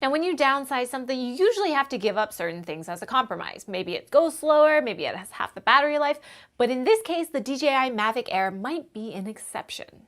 Now, when you downsize something, you usually have to give up certain things as a compromise. Maybe it goes slower, maybe it has half the battery life, but in this case, the DJI Mavic Air might be an exception.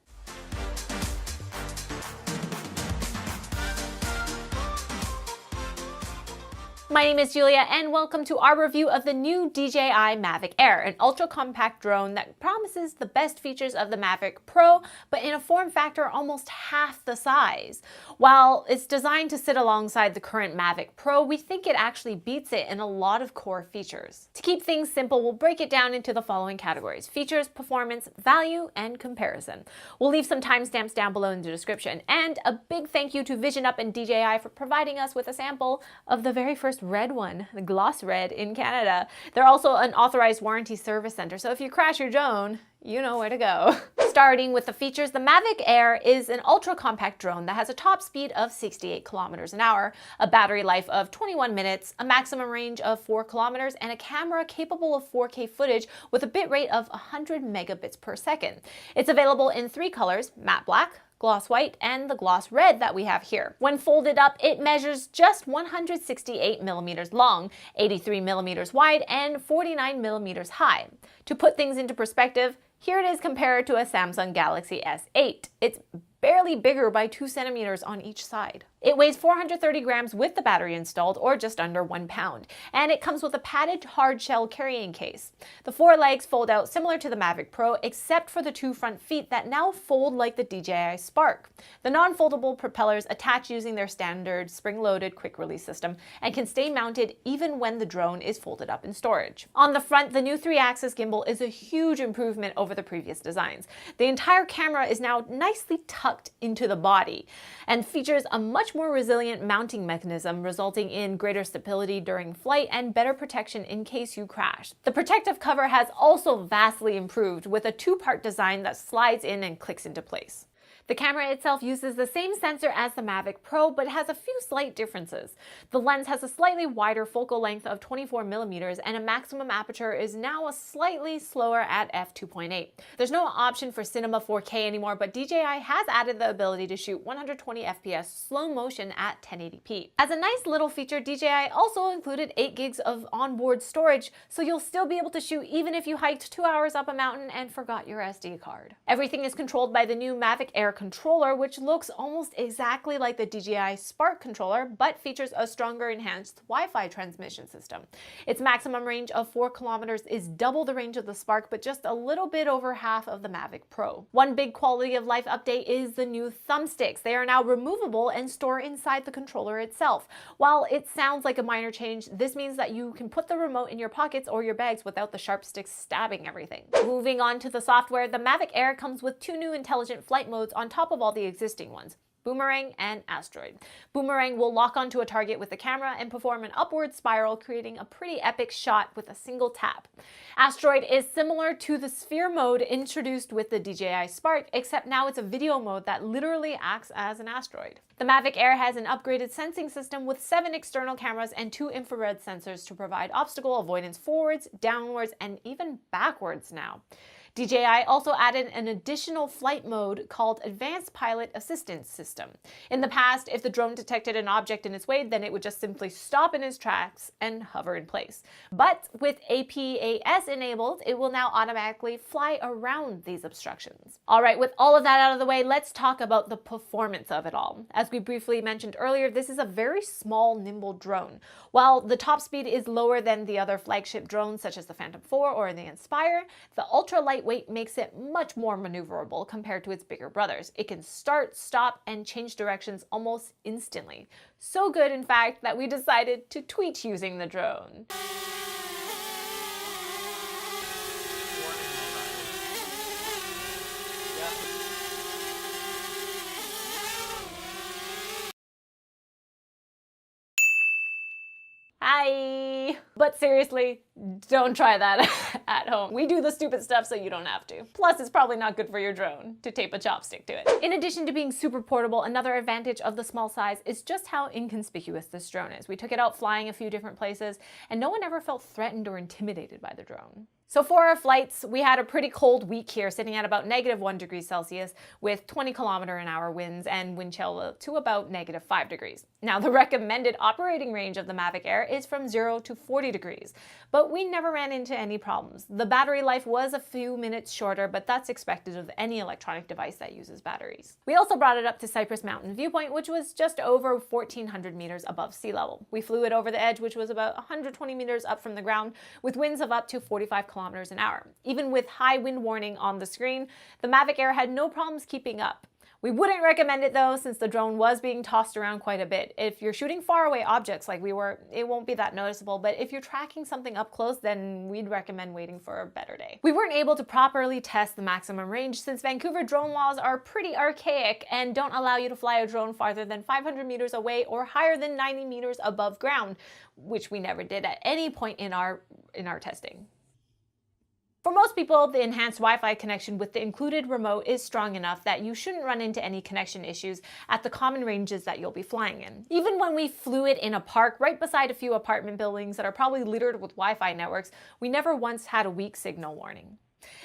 My name is Julia and welcome to our review of the new DJI Mavic Air, an ultra-compact drone that promises the best features of the Mavic Pro, but in a form factor almost half the size. While it's designed to sit alongside the current Mavic Pro, we think it actually beats it in a lot of core features. To keep things simple, we'll break it down into the following categories: features, performance, value, and comparison. We'll leave some timestamps down below in the description, and a big thank you to Vision Up and DJI for providing us with a sample of the very first red one, the gloss red in Canada. They're also an authorized warranty service center, so if you crash your drone, you know where to go. Starting with the features, the Mavic Air is an ultra-compact drone that has a top speed of 68 kilometers an hour, a battery life of 21 minutes, a maximum range of 4 kilometers, and a camera capable of 4K footage with a bitrate of 100 megabits per second. It's available in 3 colors: matte black, gloss white, and the gloss red that we have here. When folded up, it measures just 168 millimeters long, 83 millimeters wide, and 49 millimeters high. To put things into perspective, here it is compared to a Samsung Galaxy S8. It's barely bigger by 2 centimeters on each side. It weighs 430 grams with the battery installed, or just under 1 pound, and it comes with a padded hard shell carrying case. The 4 legs fold out similar to the Mavic Pro, except for the 2 front feet that now fold like the DJI Spark. The non-foldable propellers attach using their standard spring-loaded quick-release system and can stay mounted even when the drone is folded up in storage. On the front, the new 3-axis gimbal is a huge improvement over the previous designs. The entire camera is now nicely tucked into the body and features a much more resilient mounting mechanism, resulting in greater stability during flight and better protection in case you crash. The protective cover has also vastly improved with a 2-part design that slides in and clicks into place. The camera itself uses the same sensor as the Mavic Pro, but has a few slight differences. The lens has a slightly wider focal length of 24 millimeters, and a maximum aperture is now a slightly slower at f2.8. There's no option for Cinema 4K anymore, but DJI has added the ability to shoot 120 FPS slow motion at 1080p. As a nice little feature, DJI also included 8 gigs of onboard storage, so you'll still be able to shoot even if you hiked 2 hours up a mountain and forgot your SD card. Everything is controlled by the new Mavic Air controller, which looks almost exactly like the DJI Spark controller, but features a stronger enhanced Wi-Fi transmission system. Its maximum range of 4 kilometers is double the range of the Spark, but just a little bit over half of the Mavic Pro. One big quality of life update is the new thumbsticks. They are now removable and store inside the controller itself. While it sounds like a minor change, this means that you can put the remote in your pockets or your bags without the sharp sticks stabbing everything. Moving on to the software, the Mavic Air comes with 2 new intelligent flight modes on top of all the existing ones: Boomerang and Asteroid. Boomerang will lock onto a target with the camera and perform an upward spiral, creating a pretty epic shot with a single tap. Asteroid is similar to the Sphere mode introduced with the DJI Spark, except now it's a video mode that literally acts as an asteroid. The Mavic Air has an upgraded sensing system with 7 external cameras and 2 infrared sensors to provide obstacle avoidance forwards, downwards, and even backwards now. DJI also added an additional flight mode called Advanced Pilot Assistance System. In the past, if the drone detected an object in its way, then it would just simply stop in its tracks and hover in place. But with APAS enabled, it will now automatically fly around these obstructions. All right, with all of that out of the way, let's talk about the performance of it all. As we briefly mentioned earlier, this is a very small, nimble drone. While the top speed is lower than the other flagship drones such as the Phantom 4 or the Inspire, the ultra-light weight makes it much more maneuverable compared to its bigger brothers. It can start, stop, and change directions almost instantly. So good, in fact, that we decided to tweet using the drone. Hi! But seriously, don't try that at home. We do the stupid stuff so you don't have to. Plus, it's probably not good for your drone to tape a chopstick to it. In addition to being super portable, another advantage of the small size is just how inconspicuous this drone is. We took it out flying a few different places, and no one ever felt threatened or intimidated by the drone. So for our flights, we had a pretty cold week here, sitting at about -1°C with 20km/h winds and wind chill to about -5 degrees. Now, the recommended operating range of the Mavic Air is from 0 to 40 degrees, but we never ran into any problems. The battery life was a few minutes shorter, but that's expected of any electronic device that uses batteries. We also brought it up to Cypress Mountain Viewpoint, which was just over 1,400 meters above sea level. We flew it over the edge, which was about 120 meters up from the ground, with winds of up to 45 km/h. Even with high wind warning on the screen, the Mavic Air had no problems keeping up. We wouldn't recommend it though, since the drone was being tossed around quite a bit. If you're shooting far away objects like we were, it won't be that noticeable, but if you're tracking something up close, then we'd recommend waiting for a better day. We weren't able to properly test the maximum range since Vancouver drone laws are pretty archaic and don't allow you to fly a drone farther than 500 meters away or higher than 90 meters above ground, which we never did at any point in our testing. For most people, the enhanced Wi-Fi connection with the included remote is strong enough that you shouldn't run into any connection issues at the common ranges that you'll be flying in. Even when we flew it in a park right beside a few apartment buildings that are probably littered with Wi-Fi networks, we never once had a weak signal warning.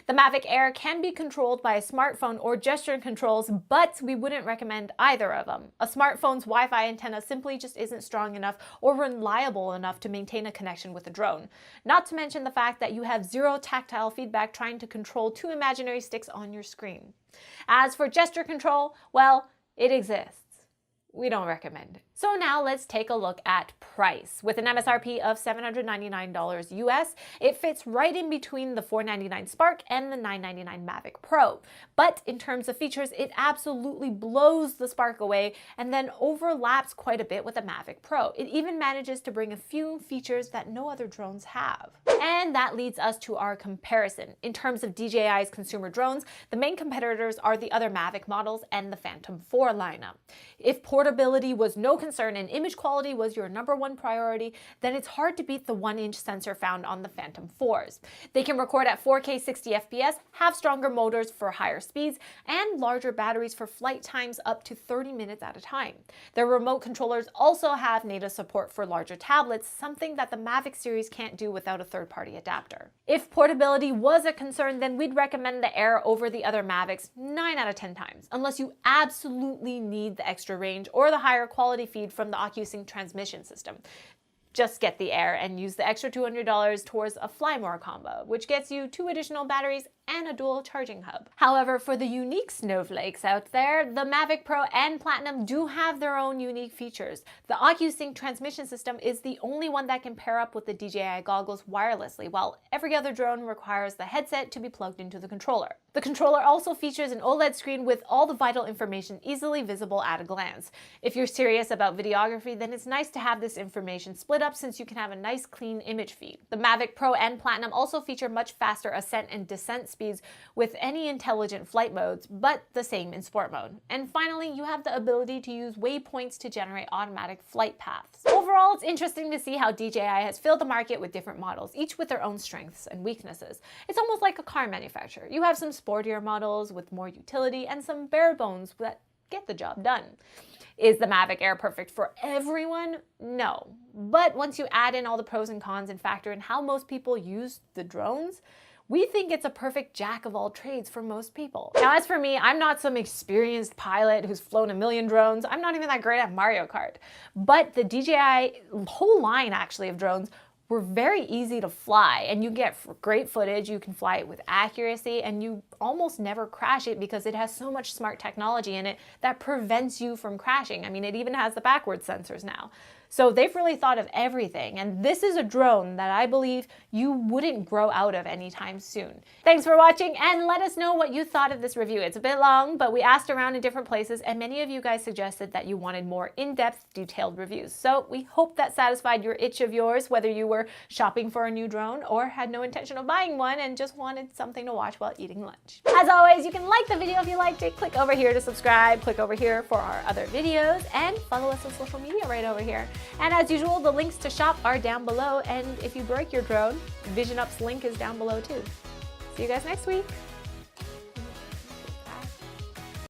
The Mavic Air can be controlled by a smartphone or gesture controls, but we wouldn't recommend either of them. A smartphone's Wi-Fi antenna simply just isn't strong enough or reliable enough to maintain a connection with a drone. Not to mention the fact that you have zero tactile feedback trying to control two imaginary sticks on your screen. As for gesture control, well, it exists. We don't recommend it. So now let's take a look at price. With an MSRP of $799 US, it fits right in between the $499 Spark and the $999 Mavic Pro. But in terms of features, it absolutely blows the Spark away and then overlaps quite a bit with the Mavic Pro. It even manages to bring a few features that no other drones have. And that leads us to our comparison. In terms of DJI's consumer drones, the main competitors are the other Mavic models and the Phantom 4 lineup. If portability was no concern and image quality was your #1 priority, then it's hard to beat the 1-inch sensor found on the Phantom 4s. They can record at 4K 60 FPS, have stronger motors for higher speeds, and larger batteries for flight times up to 30 minutes at a time. Their remote controllers also have native support for larger tablets, something that the Mavic series can't do without a third-party adapter. If portability was a concern, then we'd recommend the Air over the other Mavics 9 out of 10 times, unless you absolutely need the extra range or the higher quality feed from the OcuSync transmission system. Just get the Air and use the extra $200 towards a Fly More combo, which gets you 2 additional batteries and a dual charging hub. However, for the unique snowflakes out there, the Mavic Pro and Platinum do have their own unique features. The OcuSync transmission system is the only one that can pair up with the DJI goggles wirelessly, while every other drone requires the headset to be plugged into the controller. The controller also features an OLED screen with all the vital information easily visible at a glance. If you're serious about videography, then it's nice to have this information split up since you can have a nice clean image feed. The Mavic Pro and Platinum also feature much faster ascent and descent speeds with any intelligent flight modes, but the same in sport mode. And finally, you have the ability to use waypoints to generate automatic flight paths. Overall, it's interesting to see how DJI has filled the market with different models, each with their own strengths and weaknesses. It's almost like a car manufacturer. You have some sportier models with more utility and some bare bones that get the job done. Is the Mavic Air perfect for everyone? No. But once you add in all the pros and cons and factor in how most people use the drones, we think it's a perfect jack of all trades for most people. Now, as for me, I'm not some experienced pilot who's flown a million drones. I'm not even that great at Mario Kart. But the DJI whole line actually of drones were very easy to fly, and you get great footage. You can fly it with accuracy, and you almost never crash it because it has so much smart technology in it that prevents you from crashing. I mean, it even has the backwards sensors now. So they've really thought of everything, and this is a drone that I believe you wouldn't grow out of anytime soon. Thanks for watching, and let us know what you thought of this review. It's a bit long, but we asked around in different places, and many of you guys suggested that you wanted more in-depth, detailed reviews. So we hope that satisfied your itch of yours, whether you were shopping for a new drone or had no intention of buying one and just wanted something to watch while eating lunch. As always, you can like the video if you liked it, click over here to subscribe, click over here for our other videos, and follow us on social media right over here. And as usual, the links to shop are down below, and if you break your drone, VisionUp's link is down below too. See you guys next week.